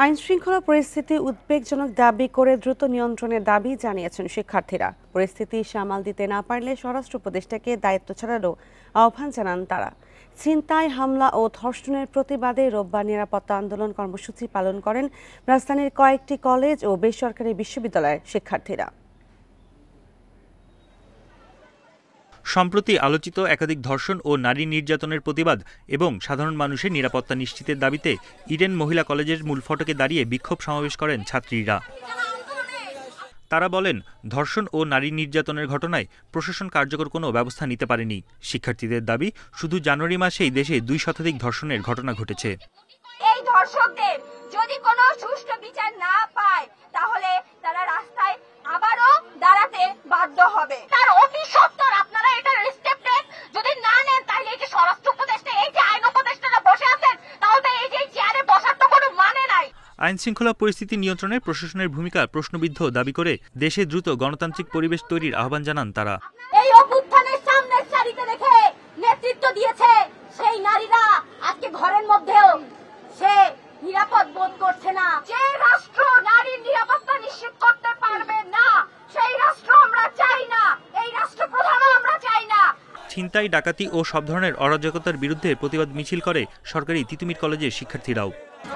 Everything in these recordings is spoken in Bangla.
আইনশৃঙ্খলা পরিস্থিতি উদ্বেগজনক দাবি করে দ্রুত নিয়ন্ত্রণের দাবি জানিয়েছেন শিক্ষার্থীরা। পরিস্থিতি সামাল দিতে না পারলে স্বরাষ্ট্র উপদেষ্টাকে দায়িত্ব ছাড়ারও আহ্বান জানান তারা। ছিনতাই, হামলা ও ধর্ষণের প্রতিবাদে রোববার নিরাপত্তা আন্দোলন কর্মসূচি পালন করেন রাজধানীর কয়েকটি কলেজ ও বেসরকারি বিশ্ববিদ্যালয়ের শিক্ষার্থীরা। সম্প্রতি আলোচিত একাধিক ধর্ষণ ও নারী নির্যাতনের প্রতিবাদ এবং সাধারণ মানুষের নিরাপত্তা নিশ্চিতের দাবিতে ইডেন মহিলা কলেজের মূল ফটকে দাঁড়িয়ে বিক্ষোভ সমাবেশ করেন ছাত্রীরা। তারা বলেন, ধর্ষণ ও নারী নির্যাতনের ঘটনায় প্রশাসন কার্যকর কোনো ব্যবস্থা নিতে পারেনি। শিক্ষার্থীদের দাবি, শুধু জানুয়ারি মাসেই দেশে 2 শতাধিক ধর্ষণের ঘটনা ঘটেছে। এই ধর্ষকদের যদি কোনো সুষ্ঠু বিচার না পায় তাহলে তারা রাস্তায় আবারও দাঁড়াতে বাধ্য হবে। তার অতি সত্বর আপনারা এটা রেসপেক্ট যদি না নেন তাহলে এই যে স্বরাষ্ট্র উপদেষ্টা, এই যে আইন উপদেষ্টারা বসে আছেন, তাহলে এই যে চেয়ারে বসার তো কোনো মানে নাই। আইন শৃঙ্খলা পরিস্থিতি নিয়ন্ত্রণে প্রশাসনের ভূমিকা প্রশ্নবিদ্ধ দাবি করে দেশে দ্রুত গণতান্ত্রিক পরিবেশ তৈরির আহ্বান জানান তারা। এই অভ্যুত্থানের সামনের সারিতে রেখে নেতৃত্ব দিয়েছে সেই নারীরা আজকে ঘরের মধ্যেও সে নিরাপদ বোধ করছে না। যে রাষ্ট্র নারীর নিরাপত্তা নিশ্চিত করতে পারবে না, সেই রাষ্ট্র আমরা চাই না, এই রাষ্ট্র প্রধানও আমরা চাই না। ছিনতাই, ডাকাতি ও সব ধরনের অরাজকতার বিরুদ্ধে প্রতিবাদ মিছিল করে সরকারি তিতুমির কলেজের শিক্ষার্থীরাও।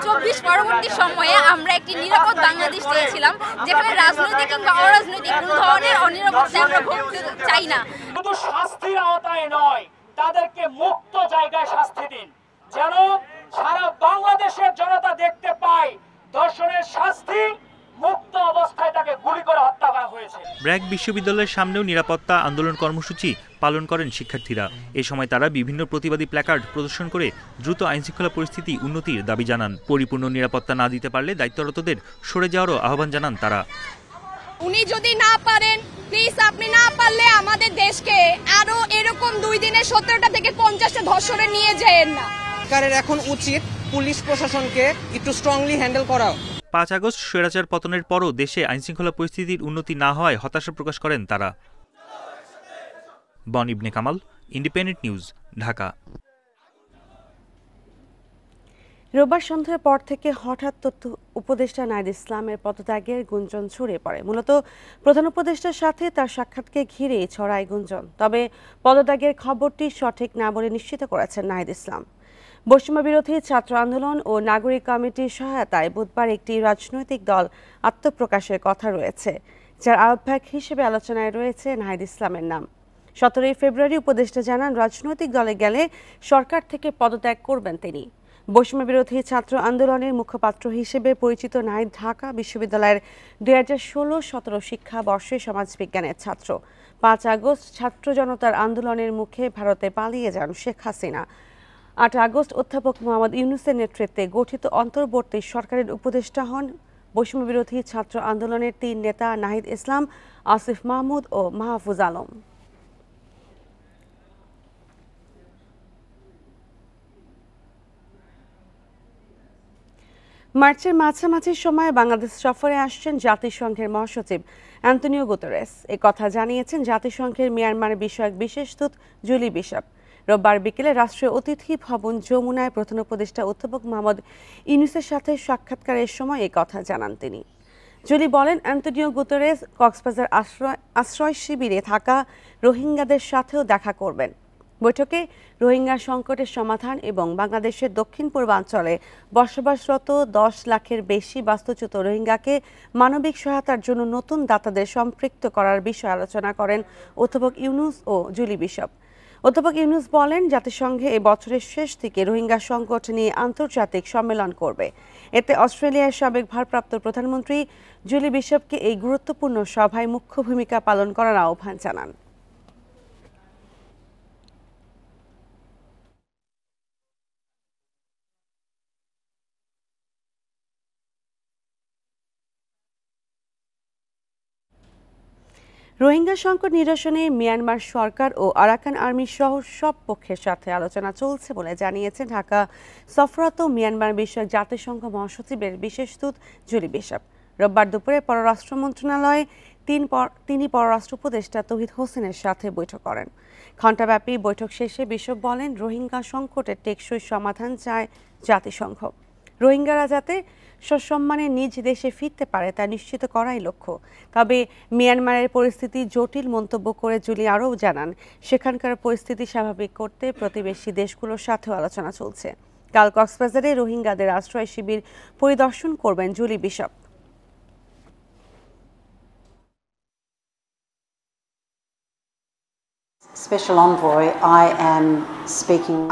24 পরবর্তী সময়ে আমরা একটি নিরাপদ বাংলাদেশ চেয়েছিলাম, যেখানে রাজনৈতিক কিংবা অরাজনৈতিক কোনো ধরনের অনিরাপত্তা আমরা ভুগতে চাই না। শুধু শাস্তির আওতায় নয়, তাদেরকে মুক্ত জায়গায় শাস্তি দিন, যেন সারা বাংলাদেশের জনতা দেখতে পায় ধর্ষণের শাস্তি মুক্ত অবস্থায় তাকে গুলি করে হত্যা করা হয়েছে। ব্র্যাক বিশ্ববিদ্যালয়ের সামনেও নিরাপত্তা আন্দোলন কর্মসূচি পালন করেন শিক্ষার্থীরা। এ সময় তারা বিভিন্ন প্রতিবাদী প্ল্যাকার্ড প্রদর্শন করে দ্রুত আইনশৃঙ্খলা পরিস্থিতি উন্নতির দাবি জানান। পরিপূর্ণ নিরাপত্তা না দিতে পারলে দায়িত্বরতদের সরে যাওয়ারও আহ্বান জানান তারা। উনি যদি না পারেন, প্লিজ আপনি না পারলে আমাদের দেশকে আরো এরকম 2 দিনে 17টা থেকে 50টা ধর্ষণে নিয়ে যায়েন না। সরকারের এখন উচিত পুলিশ প্রশাসনকে একটু স্ট্রংলি হ্যান্ডেল করা। 5 আগস্ট স্বৈরাচার পতনের পরও দেশে আইনশৃঙ্খলা পরিস্থিতির উন্নতি না হওয়ায় হতাশা প্রকাশ করেন তারা। বন ইবনে কামাল, ইন্ডিপেন্ডেন্ট নিউজ, ঢাকা। রোববার সন্ধ্যার পর থেকে হঠাৎ তথ্য উপদেষ্টা নাহিদ ইসলামের পদত্যাগের গুঞ্জন ছড়িয়ে পড়ে। মূলত প্রধান উপদেষ্টার সাথে তার সাক্ষাৎকে ঘিরে ছড়ায় গুঞ্জন। তবে পদত্যাগের খবরটি সঠিক না বলে নিশ্চিত করেছেন নাহিদ ইসলাম। বৈষম্য বিরোধী ছাত্র আন্দোলন ও নাগরিক কমিটির সহায়তায় বুধবার একটি রাজনৈতিক দল আত্মপ্রকাশের কথা রয়েছে, যার আহ্বায়ক হিসেবে আলোচনায় রয়েছে নাহিদ ইসলামের নাম। 17 ফেব্রুয়ারি উপদেষ্টা জানান, রাজনৈতিক দলে গেলে সরকার থেকে পদত্যাগ করবেন তিনি। বৈষম্য বিরোধী ছাত্র আন্দোলনের মুখপাত্র হিসেবে পরিচিত নাহিদ ঢাকা বিশ্ববিদ্যালয়ের 2016-17 শিক্ষাবর্ষে সমাজবিজ্ঞানের ছাত্র। 5 আগস্ট ছাত্র জনতার আন্দোলনের মুখে ভারতে পালিয়ে যান শেখ হাসিনা। 8 আগস্ট অধ্যাপক মোহাম্মদ ইউনূসের নেতৃত্বে গঠিত অন্তর্বর্তী সরকারের উপদেষ্টা হন বৈষম্য বিরোধী ছাত্র আন্দোলনের 3 নেতা নাহিদ ইসলাম, আসিফ মাহমুদ ও মাহফুজ আলম। মার্চের মাঝামাঝি সময়ে বাংলাদেশ সফরে আসছেন জাতিসংঘের মহাসচিব অ্যান্তনিও গুতেরেস। এ কথা জানিয়েছেন জাতিসংঘের মিয়ানমার বিষয়ক বিশেষ দূত জুলি বিশপ। রোববার বিকেলে রাষ্ট্রীয় অতিথি ভবন যমুনায় প্রধান উপদেষ্টা অধ্যাপক মোহাম্মদ ইউনূসের সাথে সাক্ষাৎকারের সময় এ কথা জানান তিনি। জুলি বলেন, অ্যান্তনিও গুতেরেস কক্সবাজার আশ্রয় শিবিরে থাকা রোহিঙ্গাদের সাথেও দেখা করবেন। বৈঠকে রোহিঙ্গা সংকটের সমাধান এবং বাংলাদেশের দক্ষিণ পূর্বাঞ্চলে বসবাসরত 10 লাখের বেশি বাস্তুচ্যুত রোহিঙ্গাকে মানবিক সহায়তার জন্য নতুন দাতাদের সম্পৃক্ত করার বিষয়ে আলোচনা করেন অধ্যাপক ইউনূস ও জুলি বিশপ। অধ্যাপক ইউনূস বলেন, জাতিসংঘে এই বছরের শেষ দিকে রোহিঙ্গা সংকট নিয়ে আন্তর্জাতিক সম্মেলন করবে। এতে অস্ট্রেলিয়ার সাবেক ভারপ্রাপ্ত প্রধানমন্ত্রী জুলি বিশপকে এই গুরুত্বপূর্ণ সভায় মুখ্য ভূমিকা পালন করার আহ্বান জানান। রোহিঙ্গা সংকট নিরসনে মিয়ানমার সরকার ও আরাকান আর্মি সহ সব পক্ষের সাথে আলোচনা চলছে বলে জানিয়েছে ঢাকা সফররত মিয়ানমার বিষয়ক জাতিসংঘ মহাসচিবের বিশেষ দূত জুলি বিশপ। রোববার দুপুরে পররাষ্ট্র মন্ত্রণালয়ে তিনি পররাষ্ট্র উপদেষ্টা তৌহিদ হোসেনের সাথে বৈঠক করেন। ঘণ্টাব্যাপী বৈঠক শেষে বিশপ বলেন, রোহিঙ্গা সংকটের টেকসই সমাধান চায় জাতিসংঘ। রোহিঙ্গারা যাতে সসম্মানে নিজ দেশে ফিরতে পারে তা নিশ্চিত করাই লক্ষ্য। তবে মিয়ানমারের পরিস্থিতি জটিল মন্তব্য করে জুলি আরও জানান, সেখানকার পরিস্থিতি স্বাভাবিক করতে প্রতিবেশী দেশগুলোর সাথেও আলোচনা চলছে। কাল কক্সবাজারে রোহিঙ্গাদের আশ্রয় শিবির পরিদর্শন করবেন জুলি বিশপ।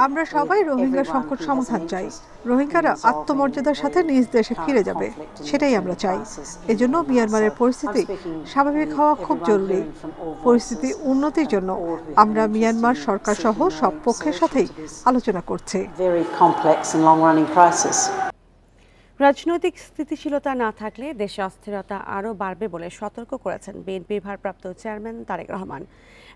আমরা সবাই রোহিঙ্গা সংকট সমাধান চাই। রোহিঙ্গারা আত্মমর্যাদার সাথে নিজ দেশে ফিরে যাবে, সেটাই আমরা চাই। এজন্য মিয়ানমারের পরিস্থিতি স্বাভাবিক হওয়া খুব জরুরি। পরিস্থিতি উন্নতির জন্য আমরা মিয়ানমার সরকার সহ সব পক্ষের সাথেই আলোচনা করছি। রাজনৈতিক স্থিতিশীলতা না থাকলে দেশে অস্থিরতা আরও বাড়বে বলে সতর্ক করেছেন বিএনপির ভারপ্রাপ্ত চেয়ারম্যান তারেক রহমান।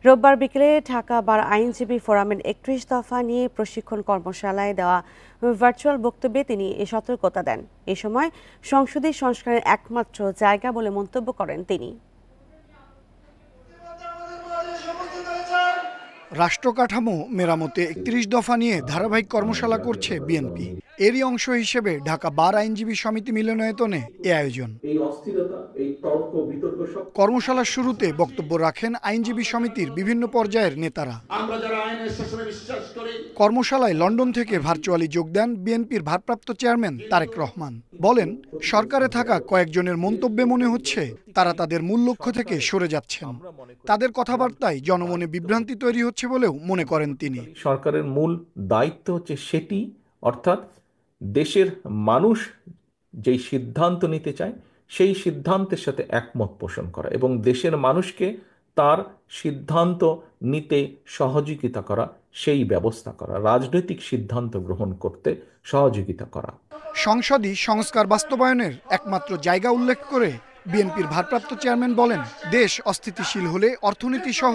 রোববার বিকেলে ঢাকা বার আইনজীবী ফোরামের ৩১ দফা নিয়ে প্রশিক্ষণ কর্মশালায় দেওয়া ভার্চুয়াল বক্তব্যে তিনি এই সতর্কতা দেন। এ সময় সংসদীয় সংস্কারের একমাত্র জায়গা বলে মন্তব্য করেন তিনি। রাষ্ট্রকাঠামো মেরামতে ৩১ দফা নিয়ে ধারাবাহিক কর্মশালা করছে বিএনপি। এরই অংশ হিসেবে ঢাকা বার আইনজীবী সমিতি মিলনায়তনে এ আয়োজন। কর্মশালার শুরুতে বক্তব্য রাখেন আইনজীবী সমিতির বিভিন্ন পর্যায়ের নেতারা। কর্মশালায় লন্ডন থেকে ভার্চুয়ালি যোগ দেন বিএনপির ভারপ্রাপ্ত চেয়ারম্যান তারেক রহমান। বলেন, সরকারে থাকা কয়েকজনের মন্তব্যে মনে হচ্ছে তারা তাদের মূল লক্ষ্য থেকে সরে যাচ্ছেন। তাদের কথাবার্তায় জনমনে বিভ্রান্তি তৈরি হচ্ছে বলেও মনে করেন তিনি। সরকারের মূল দায়িত্ব হচ্ছে সেটি, অর্থাৎ দেশের মানুষ যেই সিদ্ধান্ত নিতে চায় সেই সিদ্ধান্তের সাথে একমত পোষণ করা এবং দেশের মানুষকে তার সিদ্ধান্ত নিতে সহযোগিতা করা, সেই ব্যবস্থা করা, রাজনৈতিক সিদ্ধান্ত গ্রহণ করতে সহযোগিতা করা। সংসদই সংস্কার বাস্তবায়নের একমাত্র জায়গা উল্লেখ করে বিএনপির ভারপ্রাপ্ত চেয়ারম্যান বলেন, দেশ অস্থিতিশীল হলে অর্থনীতি সহ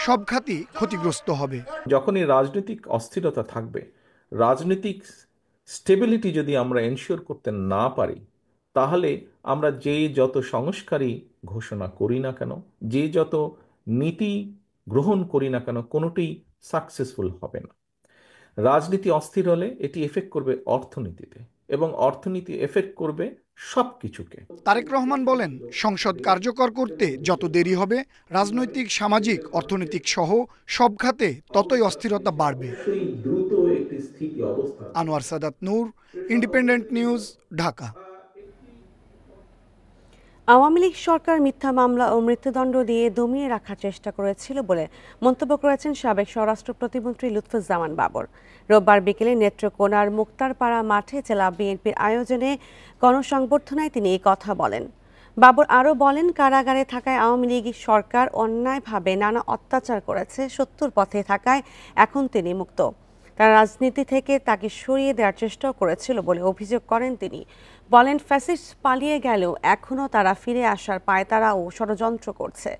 সব খাতই ক্ষতিগ্রস্ত হবে। যখনই রাজনৈতিক অস্থিরতা থাকবে, রাজনৈতিক স্টেবিলিটি যদি আমরা এনশিওর করতে না পারি, তাহলে আমরা যে যত সংস্কারই ঘোষণা করি না কেন, যে যত নীতি গ্রহণ করি না কেন, কোনোটি সাকসেসফুল হবে না। রাজনীতি অস্থির হলে এটি এফেক্ট করবে অর্থনীতিতে এবং অর্থনীতি এফেক্ট করবে সবকিছুকে। তারেক রহমান বলেন, সংসদ কার্যকর করতে যত দেরি হবে, রাজনৈতিক, সামাজিক, অর্থনৈতিক সহ সব খাতে ততই অস্থিরতা বাড়বে। আনোয়ার সাদাত নূর, ইন্ডিপেন্ডেন্ট নিউজ, ঢাকা। আওয়ামী লীগ সরকার মিথ্যা মামলা ও মৃত্যুদণ্ড দিয়ে দমিয়ে রাখার চেষ্টা করেছিল বলে মন্তব্য করেছেন সাবেক স্বরাষ্ট্র প্রতিমন্ত্রী লুৎফুজ্জামান বাবর। রোববার বিকেলে নেত্রকোনার মুক্তারপাড়া মাঠে জেলা বিএনপির আয়োজনে গণসংবর্ধনায় তিনি এই কথা বলেন। বাবর আরও বলেন, কারাগারে থাকায় আওয়ামী লীগ সরকার অন্যায়ভাবে নানা অত্যাচার করেছে, সত্যর পথে থাকায় এখন তিনি মুক্ত। তারা রাজনীতি থেকে তাকে সরিয়ে দেওয়ার চেষ্টাও করেছিল বলে অভিযোগ করেন তিনি। বলেন, ফ্যাসিস্ট পালিয়ে গেলেও এখনও তারা ফিরে আসার পায়তারা ও ষড়যন্ত্র করছে।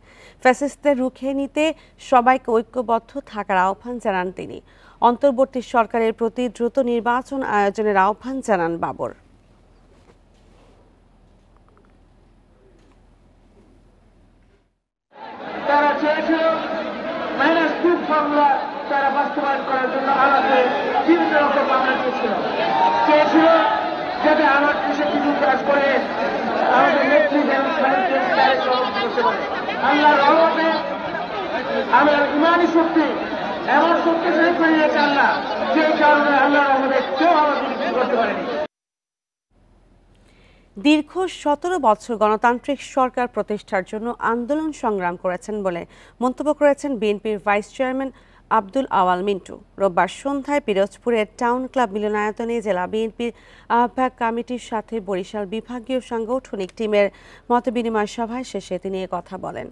ফ্যাসিস্টদের রুখে নিতে সবাইকে ঐক্যবদ্ধ থাকার আহ্বান জানান তিনি। অন্তর্বর্তী সরকারের প্রতি দ্রুত নির্বাচন আয়োজনের আহ্বান জানান বাবর। তারা চেয়েছিল -2 মামলা তারা বাস্তবায়ন করার জন্য আমাকে বিভিন্ন রকম মামলা দিয়েছিল, চেয়েছিল যাতে আমার দেশে কিছু কাজ করে আমাদের নেত্রী যেন করতে পারে। আল্লাহর রহমতে আমার ইমানি শক্তি এমন শক্তিশালী করে দিয়েছে আল্লাহ, যে কারণে আল্লাহর রহমতে কেউ আমাদের কিছু করতে পারেনি। দীর্ঘ 17 বছর গণতান্ত্রিক সরকার প্রতিষ্ঠার জন্য আন্দোলন সংগ্রাম করেছেন বলে মন্তব্য করেছেন বিএনপির ভাইস চেয়ারম্যান আব্দুল আওয়াল মিন্টু। রোববার সন্ধ্যায় পিরোজপুরের টাউন ক্লাব মিলনায়তনে জেলা বিএনপির আহ্বায়ক কমিটির সাথে বরিশাল বিভাগীয় সাংগঠনিক টিমের মতবিনিময় সভায় শেষে তিনি কথা বলেন।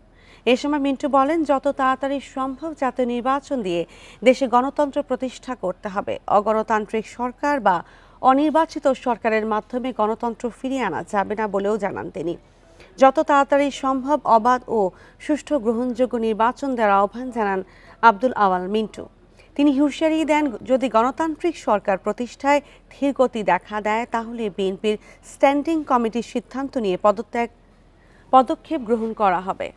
এ সময় মিন্টু বলেন, যত তাড়াতাড়ি সম্ভব জাতীয় নির্বাচন দিয়ে দেশে গণতন্ত্র প্রতিষ্ঠা করতে হবে। অগণতান্ত্রিক সরকার বা অনির্বাচিত সরকারের মাধ্যমে গণতন্ত্র ফিরিয়ে আনা যাবে না বলেও জানান তিনি। যত তাড়াতাড়ি সম্ভব অবাধ ও সুষ্ঠু গ্রহণযোগ্য নির্বাচন দেওয়ার আহ্বান জানান আব্দুল আওয়াল মিন্টু। তিনি হুঁশিয়ারি দেন, যদি গণতান্ত্রিক সরকার প্রতিষ্ঠায় ধীরগতি দেখা দেয় তাহলে বিএনপির স্ট্যান্ডিং কমিটির সিদ্ধান্ত নিয়ে পদক্ষেপ গ্রহণ করা হবে।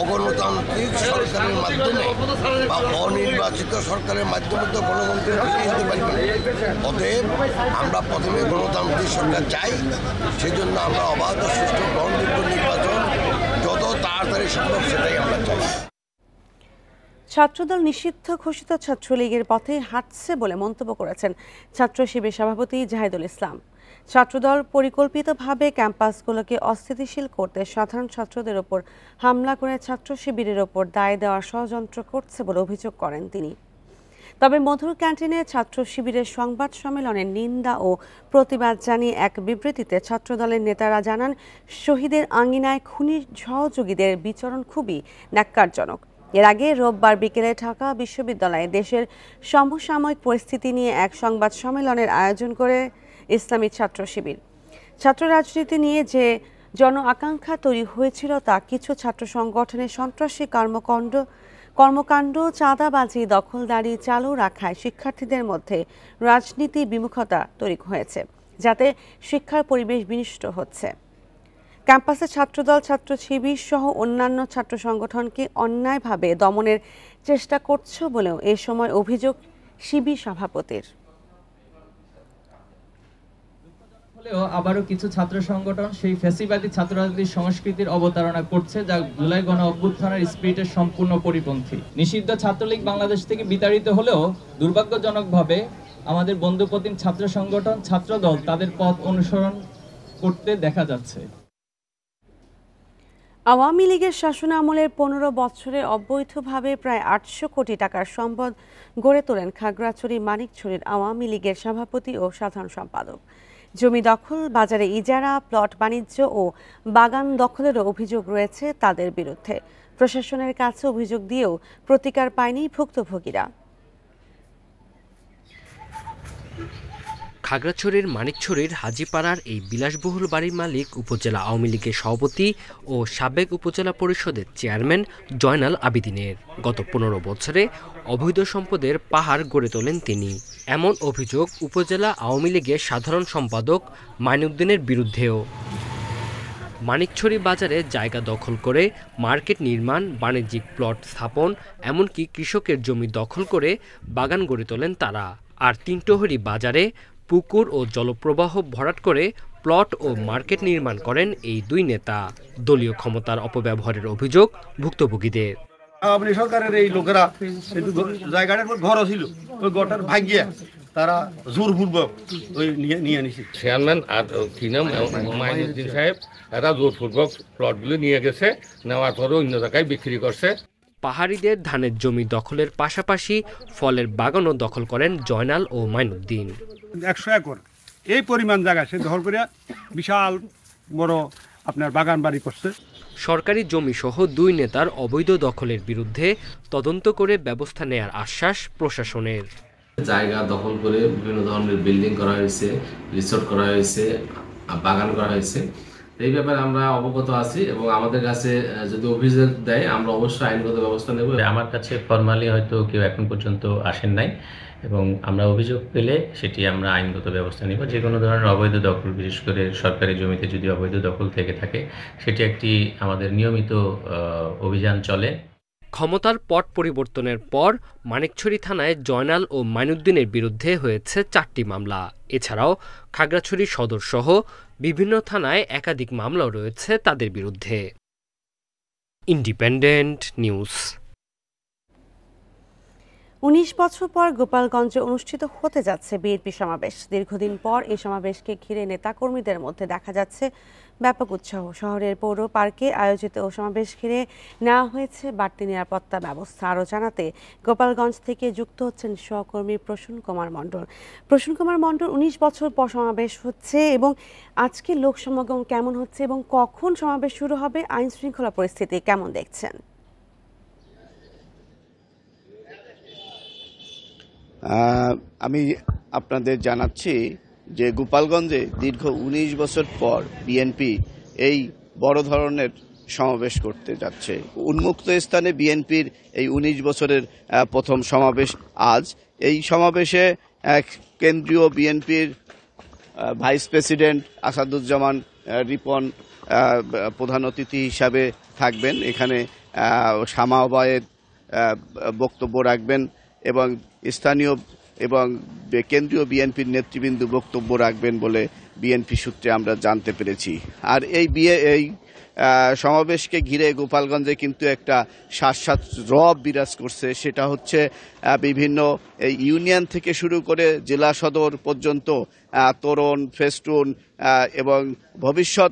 অগণতান্ত্রিক গণতান্ত্রিক সরকারের মাধ্যমে বা অনির্বাচিত সরকারের মাধ্যমে তো গণতন্ত্র ফিরিয়ে দিতে পারবে না। অতএব আমরা প্রথমে গণতান্ত্রিক সরকার চাই, সেজন্য আমরা অবাধ সুষ্ঠু গ্রহণযোগ্য নির্বাচন যত তাড়াতাড়ি সম্ভব সেটাই আমরা চাই। ছাত্রদল নিষিদ্ধ ঘোষিত ছাত্রলীগের পথে হাঁটছে বলে মন্তব্য করেছেন ছাত্র শিবির সভাপতি জাহিদুল ইসলাম। ছাত্রদল পরিকল্পিতভাবে ক্যাম্পাসগুলোকে অস্থিতিশীল করতে সাধারণ ছাত্রদের ওপর হামলা করে ছাত্র শিবিরের ওপর দায় দেওয়ার ষড়যন্ত্র করছে বলে অভিযোগ করেন তিনি। তবে মধুর ক্যান্টিনে ছাত্র শিবিরের সংবাদ সম্মেলনের নিন্দা ও প্রতিবাদ জানিয়ে এক বিবৃতিতে ছাত্রদলের নেতারা জানান, শহীদের আঙিনায় খুনি সহযোগীদের বিচরণ খুবই ন্যাক্কারজনক। এর আগে রোববার বিকেলে ঢাকা বিশ্ববিদ্যালয়ে দেশের সমসাময়িক পরিস্থিতি নিয়ে এক সংবাদ সম্মেলনের আয়োজন করে ইসলামী ছাত্র শিবির। ছাত্র রাজনীতি নিয়ে যে জন আকাঙ্ক্ষা তৈরি হয়েছিল তা কিছু ছাত্র সংগঠনের সন্ত্রাসী কর্মকাণ্ড, চাঁদাবাজি, দখলদারি চালু রাখায় শিক্ষার্থীদের মধ্যে রাজনীতি বিমুখতা তৈরি হয়েছে, যাতে শিক্ষার পরিবেশ বিনষ্ট হচ্ছে। ক্যাম্পাসে ছাত্রদল, ছাত্র শিবির সহ অন্যান্য ছাত্র সংগঠনকে অন্যায়ভাবে দমনের চেষ্টা করছে বলেও এ সময় অভিযোগ শিবির সভাপতির। আবারও কিছু ছাত্র সংগঠন সেই ফ্যাসিবাদী ছাত্র রাজনীতির সংস্কৃতির অবতারণা করছে, যা জুলাই গণ অভ্যুত্থানের স্পিরিটের সম্পূর্ণ পরিপন্থী। নিষিদ্ধ ছাত্রলীগ বাংলাদেশ থেকে বিতাড়িত হলেও দুর্ভাগ্যজনকভাবে আমাদের বন্ধুপ্রতিম ছাত্র সংগঠন ছাত্রদল তাদের পথ অনুসরণ করতে দেখা যাচ্ছে। আওয়ামী লীগের শাসনামলের 15 বছরে অবৈধভাবে প্রায় 800 কোটি টাকার সম্পদ গড়ে তোলেন খাগড়াছড়ি মানিকছড়ির আওয়ামী লীগের সভাপতি ও সাধারণ সম্পাদক। জমি দখল, বাজারে ইজারা, প্লট বাণিজ্য ও বাগান দখলেরও অভিযোগ রয়েছে তাদের বিরুদ্ধে। প্রশাসনের কাছে অভিযোগ দিয়েও প্রতিকার পায়নি ভুক্তভোগীরা। খাগড়াছড়ির মানিকছড়ির হাজীপাড়ার এই বিলাসবহুল বাড়ির মালিক উপজেলা আওয়ামী লীগের সভাপতি ও সাবেক উপজেলা পরিষদের চেয়ারম্যান জয়নাল আবিদিনের। গত 15 বছরে অবৈধ সম্পদের পাহাড় গড়ে তোলেন তিনি। এমন অভিযোগ উপজেলা আওয়ামী লীগের সাধারণ সম্পাদক মাইনুদ্দিনের বিরুদ্ধেও। মানিকছড়ি বাজারে জায়গা দখল করে মার্কেট নির্মাণ, বাণিজ্যিক প্লট স্থাপন, এমনকি কৃষকের জমি দখল করে বাগান গড়ে তোলেন তারা। আর তিনটহরি বাজারে পুকুর ও জলপ্রবাহ ভরাট করে প্লট ও মার্কেট নির্মাণ করেন এই দুই নেতা। দলীয় ক্ষমতার অপব্যবহারের অভিযোগ ভুক্তভোগীদের। আওয়ামী সরকারের এই লোকেরা জায়গাটার ঘর ছিল, ওই ঘরটার ভাগিয়ে তারা জোরপূর্বক ওই নিয়ে নিছে। চেয়ারম্যান আর কি নাম মাইনুদ্দিন সাহেব, এরা জোরপূর্বক প্লটগুলো নিয়ে গেছে, নেওয়ার পরে অন্য জায়গায় বিক্রি করছে। পাহাড়িদের ধানের জমি দখলের পাশাপাশি ফলের বাগানও দখল করেন জয়নাল ও মাইনুদ্দিন। 100 একর এই পরিমাণ জায়গা সে দখল করে বিশাল বড় আপনার বাগান বাড়ি করছে। সরকারি জমি সহ দুই নেতার অবৈধ দখলের বিরুদ্ধে তদন্ত করে ব্যবস্থা নেয়ার আশ্বাস প্রশাসনের। জায়গা দখল করে বিভিন্ন ধরনের বিল্ডিং করা হয়েছে, রিসোর্ট করা হয়েছে, বাগান করা হয়েছে। এই ব্যাপারে আমরা অবগত আছি এবং আমাদের কাছে যদি অভিযোগ দেয় আমরা অবশ্যই আইনগত ব্যবস্থা নেব। আমার কাছে ফরমালি হয়তো কেউ এখন পর্যন্ত আসেন নাই এবং আমরা অভিযোগ পেলে সেটি আমরা আইনগত ব্যবস্থা নেব। যে কোনো ধরনের অবৈধ দখল, বিশেষ করে সরকারি জমিতে যদি অবৈধ দখল থেকে থাকে, সেটি একটি আমাদের নিয়মিত অভিযান চলে। ক্ষমতার পট পরিবর্তনের পর মানিকছড়ি থানায় জয়নাল ও মাইনুদ্দিনের বিরুদ্ধে হয়েছে 4টি মামলা। এছাড়াও খাগড়াছড়ি সদর সহ বিভিন্ন থানায় একাধিক মামলাও রয়েছে তাদের বিরুদ্ধে। Independent news. 19 বছর পর গোপালগঞ্জে অনুষ্ঠিত হতে যাচ্ছে বিএনপি সমাবেশ। দীর্ঘদিন পর এই সমাবেশকে ঘিরে নেতাকর্মীদের মধ্যে দেখা যাচ্ছে ব্যাপক উৎসাহ। শহরের পৌর পার্কে আয়োজিত ও সমাবেশ ঘিরে নেওয়া হয়েছে বাড়তি নিরাপত্তা ব্যবস্থা। আরও জানাতে গোপালগঞ্জ থেকে যুক্ত হচ্ছেন সহকর্মী প্রসূন কুমার মণ্ডল। প্রসূন কুমার মণ্ডল, 19 বছর পর সমাবেশ হচ্ছে এবং আজকে লোক সমাগম কেমন হচ্ছে এবং কখন সমাবেশ শুরু হবে, আইন শৃঙ্খলা পরিস্থিতি কেমন দেখছেন? আমি আপনাদের জানাচ্ছি যে গোপালগঞ্জে দীর্ঘ 19 বছর পর বিএনপি এই বড় ধরনের সমাবেশ করতে যাচ্ছে। উন্মুক্ত স্থানে বিএনপির এই 19 বছরের প্রথম সমাবেশ আজ। এই সমাবেশে কেন্দ্রীয় বিএনপির ভাইস প্রেসিডেন্ট আসাদুজ্জামান রিপন প্রধান অতিথি হিসাবে থাকবেন। এখানে শামা ওবায়েদ বক্তব্য রাখবেন এবং স্থানীয় এবং কেন্দ্রীয় বিএনপির নেতৃবৃন্দ বক্তব্য রাখবেন বলে বিএনপি সূত্রে আমরা জানতে পেরেছি। আর এই সমাবেশকে ঘিরে গোপালগঞ্জে কিন্তু একটা শাসসাত রব বিরাজ করছে। সেটা হচ্ছে বিভিন্ন ইউনিয়ন থেকে শুরু করে জেলা সদর পর্যন্ত তোরণ, ফেস্টুন এবং ভবিষ্যৎ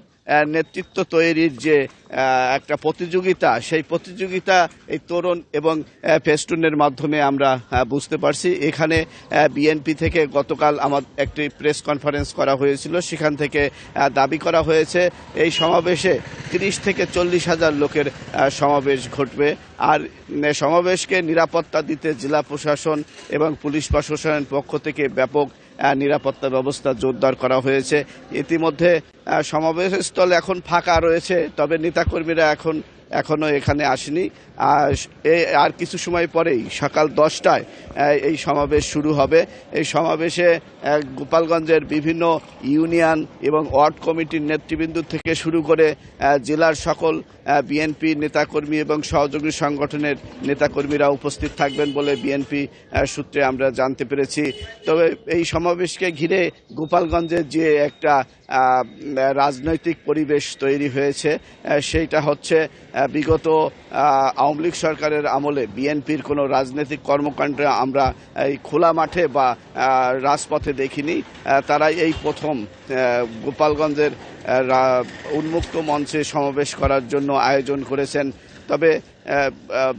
নেতৃত্ব তৈরির যে একটা প্রতিযোগিতা, সেই প্রতিযোগিতা এই তরুণ এবং ফেস্টুনের মাধ্যমে আমরা বুঝতে পারছি। এখানে বিএনপি থেকে গতকাল একটি প্রেস কনফারেন্স করা হয়েছিল, সেখান থেকে দাবি করা হয়েছে এই সমাবেশে 30 থেকে 40 হাজার লোকের সমাবেশ ঘটবে। আর সমাবেশকে নিরাপত্তা দিতে জেলা প্রশাসন এবং পুলিশ প্রশাসনের পক্ষ থেকে ব্যাপক নিরাপত্তা ব্যবস্থা জোরদার করা হয়েছে। ইতিমধ্যে সমাবেশস্থল এখন ফাঁকা রয়েছে, তবে নেতাকর্মীরা এখনো এখানে আসেনি। আর কিছু সময় পরেই সকাল 10টায় এই সমাবেশ শুরু হবে। এই সমাবেশে গোপালগঞ্জের বিভিন্ন ইউনিয়ন এবং ওয়ার্ড কমিটির নেতৃবৃন্দ থেকে শুরু করে জেলার সকল বিএনপি নেতাকর্মী এবং সহযোগী সংগঠনের নেতাকর্মীরা উপস্থিত থাকবেন বলে বিএনপি সূত্রে আমরা জানতে পেরেছি। তবে এই সমাবেশকে ঘিরে গোপালগঞ্জে যে একটা রাজনৈতিক পরিবেশ তৈরি হয়েছে, সেইটা হচ্ছে বিগত আওয়ামী লীগ সরকারের আমলে বিএনপির কোনো রাজনৈতিক কর্মকাণ্ডে আমরা এই খোলা মাঠে বা রাজপথে দেখিনি। তারা এই প্রথম গোপালগঞ্জের উন্মুক্ত মঞ্চে সমাবেশ করার জন্য আয়োজন করেছেন। তবে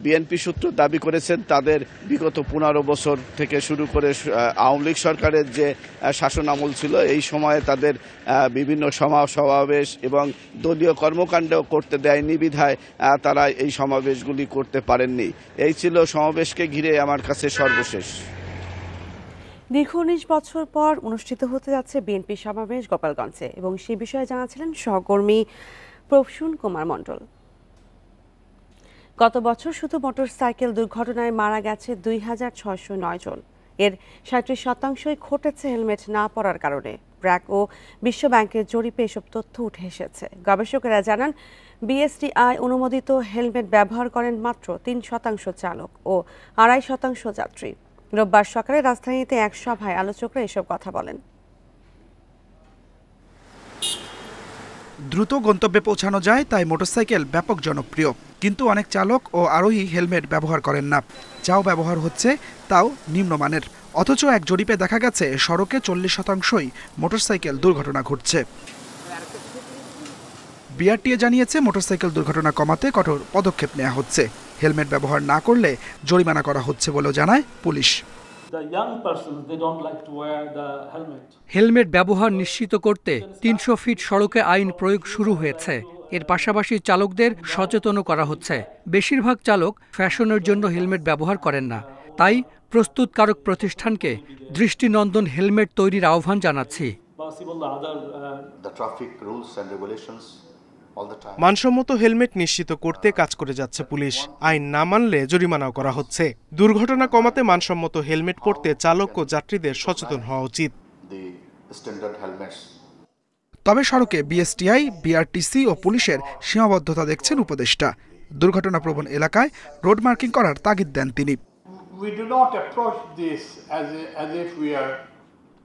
বিএনপি সূত্র দাবি করেছেন তাদের বিগত 15 বছর থেকে শুরু করে আওয়ামী লীগ সরকারের যে শাসন আমল ছিল, এই সময়ে তাদের বিভিন্ন সমাবেশ এবং দলীয় কর্মকাণ্ড করতে দেয়নি বিধায় তারা এই সমাবেশগুলি করতে পারেননি। এই ছিল সমাবেশকে ঘিরে আমার কাছে সর্বশেষ। দীর্ঘ 19 বছর পর অনুষ্ঠিত হতে যাচ্ছে বিএনপি সমাবেশ গোপালগঞ্জে, এবং সে বিষয়ে জানাচ্ছিলেন সহকর্মী প্রসূন কুমার মণ্ডল। গত বছর শুধু মোটরসাইকেল দুর্ঘটনায় মারা গেছে 2609 জন। এর 37% ঘটেছে হেলমেট না পরার কারণে। ব্র্যাক ও বিশ্ব ব্যাংকের জরিপে এসব তথ্য উঠে এসেছে। গবেষকেরা জানান, বিএসটিআই অনুমোদিত হেলমেট ব্যবহার করেন মাত্র 3% চালক ও 2.5% যাত্রী। রোববার সকালে রাজধানীতে এক সভায় আলোচকরা এসব কথা বলেন। দ্রুত গন্তব্যে পৌঁছানো যায় তাই মোটরসাইকেল ব্যাপক জনপ্রিয়, কিন্তু অনেক চালক ও আরোহী হেলমেট ব্যবহার করেন না। যাও ব্যবহার হচ্ছে তাও নিম্নমানের। অথচ এক জরিপে দেখা গেছে সড়কে 40%ই মোটরসাইকেল দুর্ঘটনা ঘটছে। বিআরটিএ জানিয়েছে মোটরসাইকেল দুর্ঘটনা কমাতে কঠোর পদক্ষেপ নেওয়া হচ্ছে। হেলমেট ব্যবহার না করলে জরিমানা করা হচ্ছে বলেও জানায় পুলিশ। হেলমেট ব্যবহার নিশ্চিত করতে 300 ফিট সড়কে আইন প্রয়োগ শুরু হয়েছে। এর পাশাপাশি চালকদের সচেতনও করা হচ্ছে। বেশিরভাগ চালক ফ্যাশনের জন্য হেলমেট ব্যবহার করেন না, তাই প্রস্তুতকারক প্রতিষ্ঠানকে দৃষ্টিনন্দন হেলমেট তৈরির আহ্বান জানাচ্ছি। মানসম্মত হেলমেট নিশ্চিত করতে কাজ করে যাচ্ছে পুলিশ। আইন না মানলে জরিমানাও করা হচ্ছে। দুর্ঘটনা কমাতে মানসম্মত হেলমেট পরতে চালক ও যাত্রীদের সচেতন হওয়া উচিত। তবে সড়কে বিএসটিআই, বিআরটিসি ও পুলিশের সীমাবদ্ধতা দেখছেন উপদেষ্টা। দুর্ঘটনাপ্রবণ এলাকায় রোড মার্কিং করার তাগিদ দেন তিনি।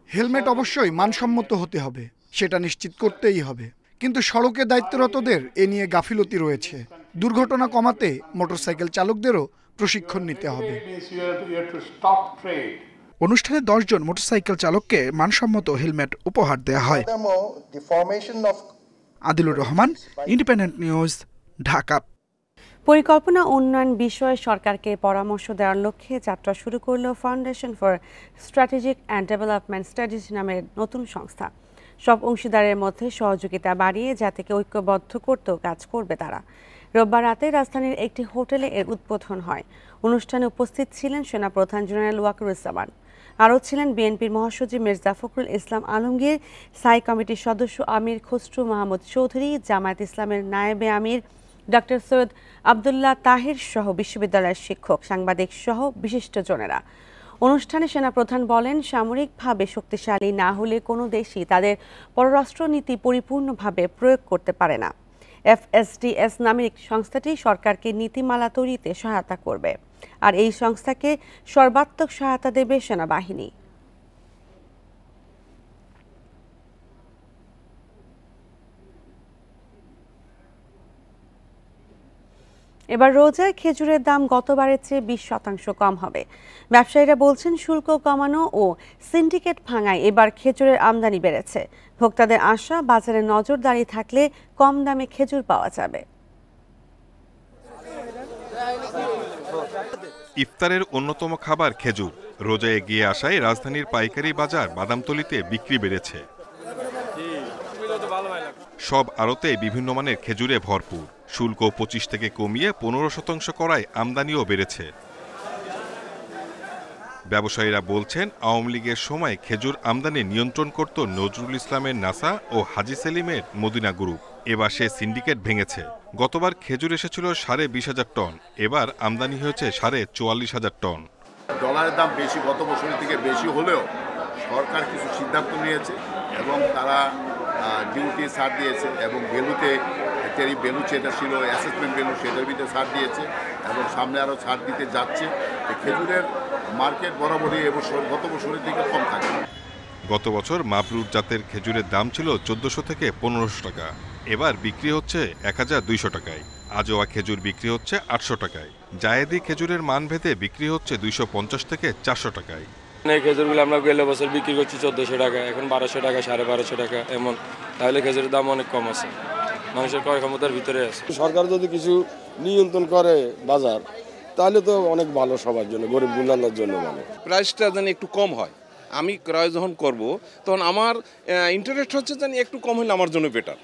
হেলমেট অবশ্যই মানসম্মত হতে হবে, সেটা নিশ্চিত করতেই হবে। কিন্তু সড়কে দায়িত্বরতদের এ নিয়ে গাফিলতি রয়েছে। দুর্ঘটনা কমাতে মোটরসাইকেল চালকদেরও প্রশিক্ষণ নিতে হবে। অনুষ্ঠানে 10 জন মোটরসাইকেল চালককে মানসম্মত হেলমেট উপহার দেওয়া হয়। Adilur Rahman, independent news, Dhaka. পরিকল্পনা উন্নয়ন বিষয়ে সরকারকে পরামর্শ দেওয়ার লক্ষ্যে যাত্রা শুরু করল foundation for strategic and development studies নামের নতুন সংস্থা। সব অংশীদারের মধ্যে সহযোগিতা বাড়িয়ে জাতিকে ঐক্যবদ্ধ করতেও কাজ করবে তারা। রোববার রাতে রাজধানীর একটি হোটেলে এর উদ্বোধন হয়। অনুষ্ঠানে উপস্থিত ছিলেন সেনাপ্রধান জেনারেল ওয়াকারুজ্জামান। আরও ছিলেন বিএনপির মহাসচিব মির্জা ফখরুল ইসলাম আলমগীর, স্থায়ী কমিটির সদস্য আমির খসরু মাহমুদ চৌধুরী, জামায়াত ইসলামের নায়েবে আমির ডক্টর সৈয়দ আবদুল্লাহ তাহির সহ বিশ্ববিদ্যালয়ের শিক্ষক, সাংবাদিক সহ বিশিষ্টজনেরা। অনুষ্ঠানে সেনাপ্রধান বলেন, সামরিকভাবে শক্তিশালী না হলে কোনো দেশই তাদের পররাষ্ট্রনীতি পরিপূর্ণভাবে প্রয়োগ করতে পারে না। FSDS নামের সংস্থাটি সরকারকে নীতিমালা তৈরিতে সহায়তা করবে, আর এই সংস্থাকে সর্বাত্মক সহায়তা দেবে সেনাবাহিনী। এবার রোজায় খেজুরের দাম গতবারের চেয়ে 20% কম হবে। ব্যবসায়ীরা বলছেন শুল্ক কমানো ও সিন্ডিকেট ভাঙায় এবার খেজুরের আমদানি বেড়েছে। ভোক্তাদের আশা বাজারে নজরদারি থাকলে কম দামে খেজুর পাওয়া যাবে। ইফতারের অন্যতম খাবার খেজুর। রোজায় এগিয়ে আসায় রাজধানীর পাইকারি বাজার বাদামতলীতে বিক্রি বেড়েছে। সব আড়তে বিভিন্ন মানের খেজুরে ভরপুর। শুল্ক 25 থেকে কমিয়ে 15% করায় আমদানিও বেড়েছে। ব্যবসায়ীরা বলছেন আওয়ামী লীগের সময় খেজুর আমদানি নিয়ন্ত্রণ করত নজরুল ইসলামের নাসা ও হাজি সেলিমের মদিনা গ্রুপ। এবার সে সিন্ডিকেট ভেঙেছে। গতবার খেজুর এসেছিল 20,500 টন, এবার আমদানি হয়েছে 44,000 টন। ডলারের দাম বেশি, গত বছরের থেকে বেশি হলেও সরকার কিছু সিদ্ধান্ত নিয়েছে এবং তারা ডিউটি ছাড় দিয়েছে এবং ভ্যালুতে টেরি ভ্যালু যেটা ছিল অ্যাসেসমেন্ট ভ্যালু সেটার ভিতরে ছাড় দিয়েছে এবং সামনে আরও ছাড় দিতে যাচ্ছে। খেজুরের মার্কেট বরাবরই এবছর গত বছরের দিকে কম থাকে। গত বছর মাবরুর জাতের খেজুরের দাম ছিল 1400 থেকে 1500 টাকা, এবার বিক্রি হচ্ছে 1200 টাকায়। আজোয়া খেজুর বিক্রি হচ্ছে 800 টাকায়। জায়েদি খেজুরের মান ভেদে বিক্রি হচ্ছে 250 থেকে 400 টাকায়। এই খেজুরগুলো আমরা গেলে বছর বিক্রি করছি 1400 টাকা, এখন 1200 টাকা, 1250 টাকা এমন। তাহলে খেজুরের দাম অনেক কম আছে, মানুষের ক্রয় ক্ষমতার ভিতরে আছে। সরকার যদি কিছু নিয়ন্ত্রণ করে বাজার, তাহলে তো অনেক ভালো সবার জন্য, গরিব গুলার জন্য ভালো। প্রাইসটা যেন একটু কম হয়, আমি ক্রয় যখন করব তখন আমার ইন্টারেস্ট হচ্ছে যেন একটু কম হলে আমার জন্য বেটার।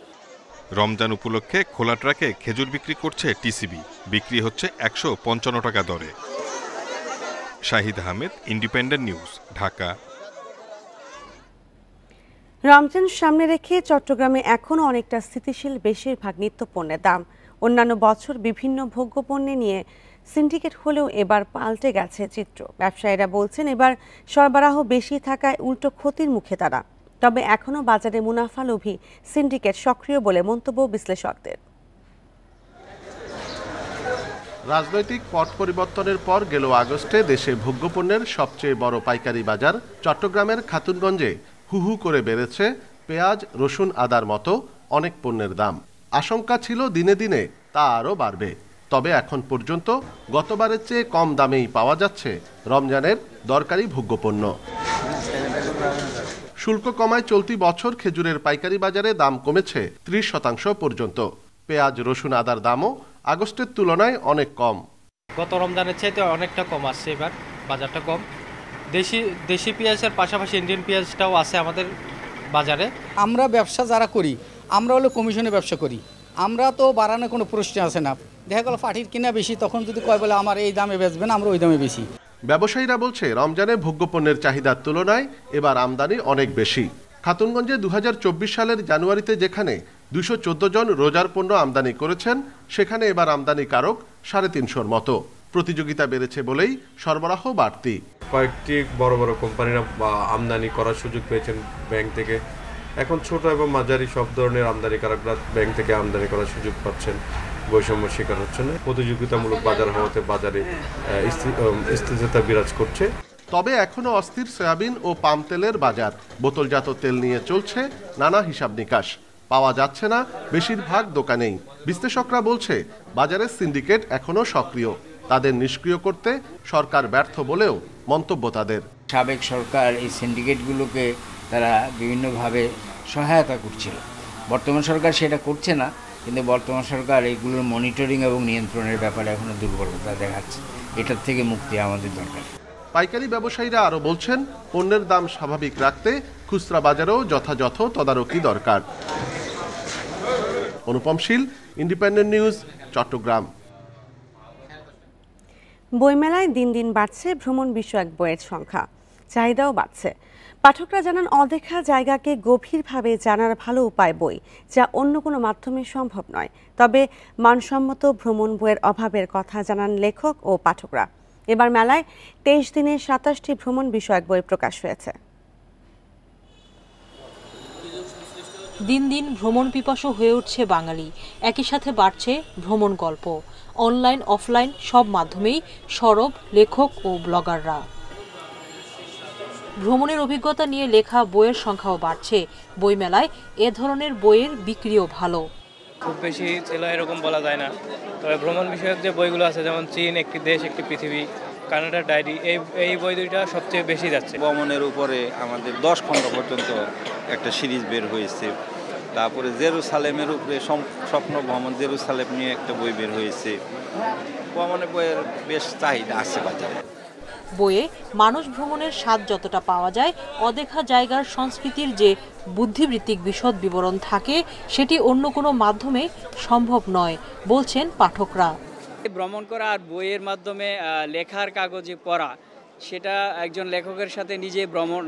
রমজান উপলক্ষে খোলা ট্রাকে খেজুর বিক্রি করছে টিসিবি, বিক্রি হচ্ছে 155 টাকা দরে। Shahid Ahmed, independent news, Dhaka. রমজান সামনে রেখে চট্টগ্রামে এখনও অনেকটা স্থিতিশীল বেশিরভাগ নিত্যপণ্যের দাম। অন্যান্য বছর বিভিন্ন ভোগ্যপণ্য নিয়ে সিন্ডিকেট হলেও এবার পাল্টে গেছে চিত্র। ব্যবসায়ীরা বলছেন এবার সরবরাহ বেশি থাকায় উল্টো ক্ষতির মুখে তারা। তবে এখনও বাজারে মুনাফালোভী সিন্ডিকেট সক্রিয় বলে মন্তব্য বিশ্লেষকদের। রাজনৈতিক পট পরিবর্তনের পর গেল আগস্টে দেশে ভোগ্যপণ্যের সবচেয়ে বড় পাইকারি বাজার চট্টগ্রামের খাতুনগঞ্জে হু হু করে বেড়েছে পেঁয়াজ, রসুন, আদার মতো অনেক পণ্যের দাম। আশঙ্কা ছিল দিনে দিনে তা আরও বাড়বে। তবে এখন পর্যন্ত গতবারের চেয়ে কম দামেই পাওয়া যাচ্ছে রমজানের দরকারি ভোগ্যপণ্য। শুল্ক কমায় চলতি বছর খেজুরের পাইকারি বাজারে দাম কমেছে 30% পর্যন্ত। পেঁয়াজ, রসুন, আদার দামও আগস্টের তুলনায় অনেক কম। গত রমজানের চাইতে অনেকটা কম আসছে, এবার বাজারটা কম। দেশি পেঁয়াজের পাশাপাশি ইন্ডিয়ান পেঁয়াজটাও আছে আমাদের বাজারে। আমরা ব্যবসা যারা করি, আমরা হলো কমিশনে ব্যবসা করি, আমরা তো বাড়ানোর কোনো প্রশ্ন আসে না। দেখা গেল পাটির কিনা বেশি, তখন যদি কয় বলে আমার এই দামে বেচবেন, আমরা ওই দামে বেশি। ব্যবসায়ীরা বলছে রমজানে ভোগ্যপণ্যের চাহিদার তুলনায় এবার আমদানি অনেক বেশি। খাতুনগঞ্জে 2024 সালের জানুয়ারিতে যেখানে 214 জন রোজার পণ্য আমদানি করেছেন, সেখানে এবার আমদানি কারক 350-র মতো। প্রতিযোগিতা বেড়েছে বলেই সরবরাহ বাড়তি। কয়েকটি বড় বড় কোম্পানিরা আমদানি করার সুযোগ পেয়েছেন ব্যাংক থেকে। এখন ছোট এবং মাঝারি সব ধরনের আমদানিকারকরা ব্যাংক থেকে আমদানি করার সুযোগ পাচ্ছেন, বৈষম্যের শিকার হচ্ছে না। প্রতিযোগিতামূলক বাজার হওয়াতে বাজারে স্থিতিশীলতা বিরাজ করছে। তবে এখনো অস্থির সয়াবিন ও পাম তেলের বাজার। বোতলজাত তেল নিয়ে চলছে নানা হিসাব নিকাশ, পাওয়া যাচ্ছে না বেশিরভাগ দোকানেই। বিশ্লেষকরা বলছে বাজারের সিন্ডিকেট এখনো সক্রিয়, তাদের নিষ্ক্রিয় করতে সরকার ব্যর্থ বলেও মন্তব্য তাদের। সাবেক সরকার এই সিন্ডিকেটগুলোকে তারা বিভিন্নভাবে সহায়তা করছিল, বর্তমান সরকার সেটা করছে না। কিন্তু বর্তমান সরকার এইগুলোর মনিটরিং এবং নিয়ন্ত্রণের ব্যাপারে এখনো দুর্বলতা দেখাচ্ছে। এটার থেকে মুক্তি আমাদের দরকার। পাইকারি ব্যবসায়ীরা আরও বলছেন পণ্যের দাম স্বাভাবিক রাখতে খুচরা বাজারেও যথাযথ তদারকি দরকার। অনুপম শীল, ইন্ডিপেন্ডেন্ট নিউজ, চট্টগ্রাম। বইমেলায় দিন দিন বাড়ছে ভ্রমণ বিষয়ক বইয়ের সংখ্যা, চাহিদাও বাড়ছে। পাঠকরা জানান অদেখা জায়গাকে গভীরভাবে জানার ভালো উপায় বই, যা অন্য কোনো মাধ্যমে সম্ভব নয়। তবে মানসম্মত ভ্রমণ বইয়ের অভাবের কথা জানান লেখক ও পাঠকরা। এবার মেলায় 23 দিনে 27টি ভ্রমণ বিষয়ক বই প্রকাশ হয়েছে। দিন দিন ভ্রমণ পিপাসু হয়ে উঠছে বাঙালি, একই সাথে বাড়ছে ভ্রমণ গল্প। অনলাইন অফলাইন সব মাধ্যমেই সরব লেখক ও ব্লগাররা। ভ্রমণের অভিজ্ঞতা নিয়ে লেখা বইয়ের সংখ্যাও বাড়ছে। বইমেলায় এ ধরনের বইয়ের বিক্রিও ভালো। খুব বেশি ছিল এরকম বলা যায় না, তবে ভ্রমণ বিষয়ক যে বইগুলো আছে, যেমন চীন একটি দেশ একটি পৃথিবী, কানাডার ডায়েরি, এই বই দুইটা সবচেয়ে বেশি যাচ্ছে। ভ্রমণের উপরে আমাদের 10 খণ্ড পর্যন্ত একটা সিরিজ বের হয়েছে। তারপরে জেরুসালেমের উপরে স্বপ্ন ভ্রমণ জেরুসালেম নিয়ে একটা বই বের হয়েছে। ভ্রমণের বইয়ের বেশ চাহিদা আছে বাজারে। বইয়ে মানুষ ভ্রমণের স্বাদ যতটা পাওয়া যায়, অদেখা জায়গার সংস্কৃতির যে বুদ্ধিবৃত্তিক বিশদ বিবরণ থাকে সেটি অন্য কোনো মাধ্যমে সম্ভব নয় বলছেন পাঠকরা। ভ্রমণ করা আর বইয়ের মাধ্যমে লেখার কাগজে পড়া, সেটা একজন লেখকের সাথে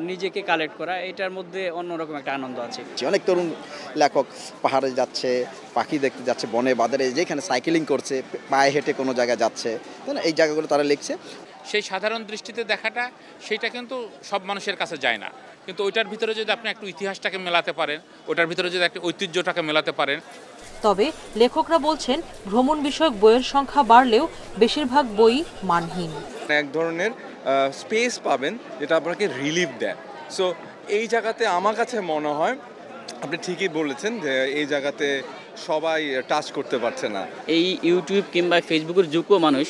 নিজেকে কালেক্ট করা, এটার মধ্যে অন্যরকম একটা আনন্দ আছে। অনেক তরুণ লেখক পাহাড়ে যাচ্ছে, পাখি দেখতে যাচ্ছে, বনে বাজারে, যেখানে সাইকেলিং করছে, পায়ে হেঁটে কোনো জায়গায় যাচ্ছে, এই জায়গাগুলো তারা লিখছে। সেই সাধারণ দৃষ্টিতে দেখাটা সেটা কিন্তু সব মানুষের কাছে যায় না, কিন্তু ওইটার ভিতরে যদি আপনি একটু ইতিহাসটাকে মেলাতে পারেন, ওটার ভিতরে যদি একটা ঐতিহ্যটাকে মেলাতে পারেন। তবে লেখকরা বলছেন ভ্রমণ বিষয়ক বইয়ের সংখ্যা বাড়লেও বেশিরভাগ বই মানহীন। এক ধরনের স্পেস পাবেন যেটা আপনাকে রিলিফ দেয়। সো এই জায়গাতে আমার কাছে মনে হয় আপনি ঠিকই বলেছেন যে এই জায়গাতে সবাই টাচ করতে পারছে না। এই ইউটিউব কিংবা ফেসবুকের যুগও মানুষ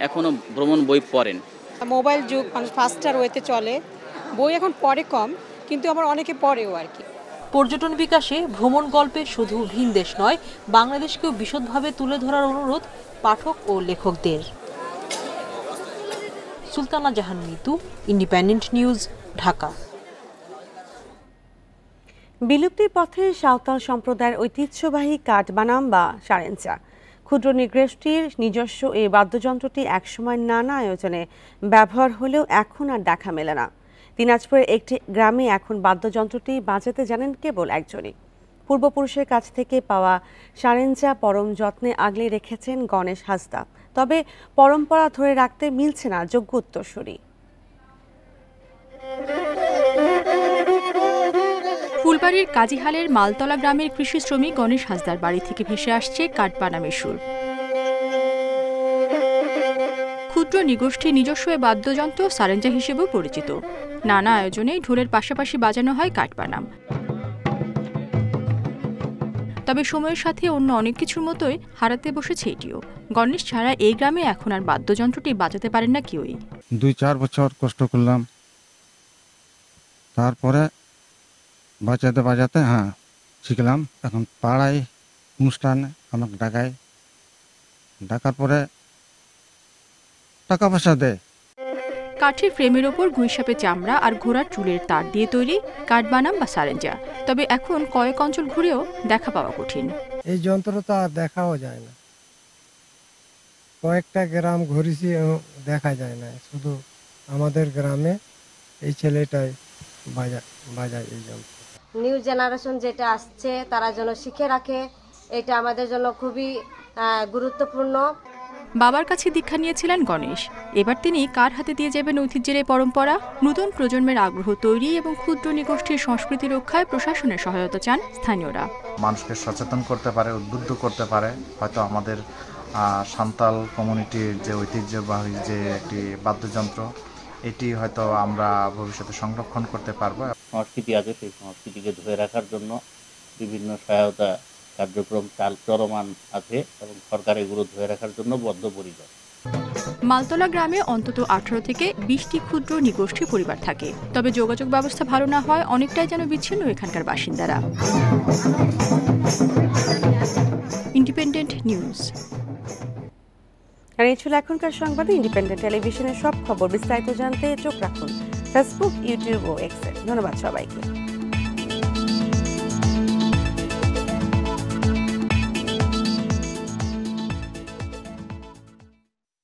এখনো ভ্রমণ বই পড়েন। মোবাইল যুগ, মানুষ ফাস্টার ওয়েতে চলে, বই এখন পড়ে কম, কিন্তু আবার অনেকে পড়েও আর কি। পর্যটন বিকাশে ভ্রমণ গল্পে শুধু ভিন দেশ নয়, বাংলাদেশকেও বিশদভাবে তুলে ধরার অনুরোধ পাঠক ও লেখকদের। সুলতানা জাহান মিতু, ইন্ডিপেন্ডেন্ট নিউজ, ঢাকা। বিলুপ্তির পথে সাঁওতাল সম্প্রদায়ের ঐতিহ্যবাহী কাঠবানাম বা সারেঞ্চা ক্ষুদ্র নৃগোষ্ঠীর নিজস্ব এই বাদ্যযন্ত্রটি একসময় নানা আয়োজনে ব্যবহার হলেও এখন আর দেখা মেলে না। দিনাজপুরের একটি গ্রামে এখন বাদ্যযন্ত্রটি বাজাতে জানেন কেবল একজনই। পূর্বপুরুষের কাছ থেকে পাওয়া সারেঞ্চা পরম যত্নে আগলে রেখেছেন গণেশ হাসদা। তবে পরম্পরা ধরে রাখতে মিলছে না যোগ্য উত্তরসূরি। ফুলবাড়ির কাজীহালের মালতলা গ্রামের কৃষি শ্রমিক গণেশ হাসদার বাড়ি থেকে ভেসে আসছে কাঠবানামের সুর। ক্ষুদ্র নৃগোষ্ঠীর নিজস্ব বাদ্যযন্ত্র সারেঞ্জা হিসেবেও পরিচিত। নানা আয়োজনে ঢোলের পাশাপাশি বাজানো হয় কাঠবানাম। তবে সময়ের সাথে অন্য অনেক কিছুর মতোই হারাতে বসেছে এটিও। গণেশ ছাড়া এই গ্রামে এখন আর বাদ্যযন্ত্রটি বাজাতে পারেন না কেউই। 2-4 বছর কষ্ট করলাম, তারপরে বাজাতে বাজাতে শিখলাম। এখন পাড়ায় অনুষ্ঠানে আমাকে ডাকার পরে টাকা পয়সা দেয়। কাঠের ফ্রেমের ওপর গুইসাপে চামড়া আর ঘোড়ার চুলের তার দিয়ে তৈরি কাঠবানাম বা সারেঞ্জা। তবে এখন কয়েক অঞ্চল ঘুরেও দেখা পাওয়া কঠিন। এই যন্ত্র তো আর দেখাও যায় না। কয়েকটা গ্রাম ঘুরেছি, দেখা যায় না। শুধু আমাদের গ্রামে এই ছেলেটাই বাজায় এই যন্ত্র। নিউ জেনারেশন যেটা আসছে তারা যেন শিখে রাখে, এটা আমাদের জন্য খুবই গুরুত্বপূর্ণ। বাবার কাছে দীক্ষা নিয়েছিলেন গণেশ। এবার তিনি কার হাতে দিয়ে যাবেন ঐতিহ্যের এই পরম্পরা? নতুন প্রজন্মের আগ্রহ তৈরি এবং ক্ষুদ্র নৃগোষ্ঠীর সংস্কৃতি রক্ষায় প্রশাসনের সহায়তা চান স্থানীয়রা। মানুষকে সচেতন করতে পারে, উদ্বুদ্ধ করতে পারে। হয়তো আমাদের সাঁওতাল কমিউনিটির যে ঐতিহ্যবাহী যে একটি বাদ্যযন্ত্র, এটি হয়তো আমরা ভবিষ্যতে সংরক্ষণ করতে পারবো। সংস্কৃতি আছে, সেই সংস্কৃতিকে ধরে রাখার জন্য বিভিন্ন সহায়তা কার্যক্রম চলমান আছে এবং সরকার এগুলো ধরে রাখার জন্য বদ্ধপরিকর। মালতলা গ্রামে অন্তত 18 থেকে 20টি ক্ষুদ্র নৃগোষ্ঠী পরিবার থাকে। তবে যোগাযোগ ব্যবস্থা ভালো না হয় অনেকটাই যেন বিচ্ছিন্ন এখানকার বাসিন্দারা। Independent news. আর এই ছিল এখনকার সংবাদে। ইন্ডিপেন্ডেন্ট টেলিভিশনের সব খবর বিস্তারিত জানতে চোখ রাখুন ফেসবুক, ইউটিউব ও এক্সে। ধন্যবাদ সবাইকে।